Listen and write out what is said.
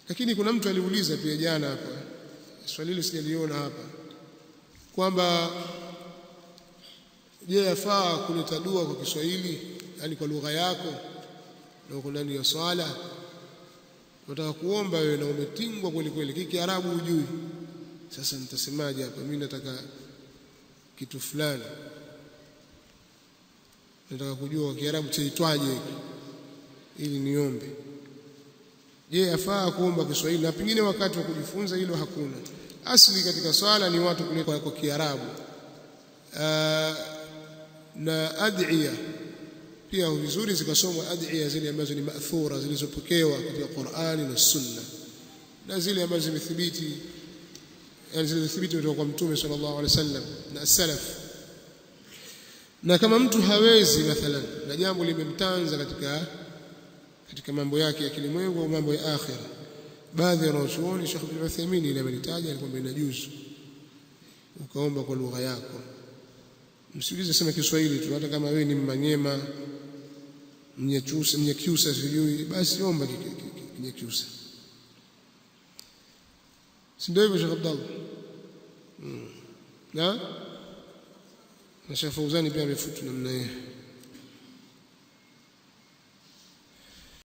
Lakini kuna mtu aliuliza pia jana hapa, swali hilo sijaliona hapa, kwamba je, yafaa kuleta dua kwa Kiswahili, yani kwa lugha yako na uko ndani ya swala, unataka kuomba wewe na umetingwa kweli kweli, Kiarabu hujui. Sasa nitasemaje hapa? Mimi nataka kitu fulani, nataka kujua Kiarabu chaitwaje hiki ili niombe. Je, yafaa kuomba Kiswahili? Na pengine wakati wa kujifunza hilo hakuna. Asili katika swala ni watu kuleta kwa Kiarabu. Na adhiya pia vizuri zikasomwa adhiya zile ambazo ni maathura, zilizopokewa katika Qur'ani na Sunna, na zile ambazo zimethibiti, yani zilizothibiti kutoka kwa Mtume sallallahu alaihi wasallam na salaf. Na kama mtu hawezi mathalan, na jambo limemtanza katika mambo yake ya kilimwengu au mambo ya akhira, baadhi ya wanachuoni, Sheikh Ibn Uthaymeen ile amelitaja kwamba inajuzu ukaomba kwa lugha yako. Msiulize sema Kiswahili tu, hata kama wewe ni Manyema, Mnyakyusa sijui, basi omba Kinyakyusa. Si ndio hivyo Sheikh Abdallah? Na Sheikh Fauzani pia amefutu namna hiyo.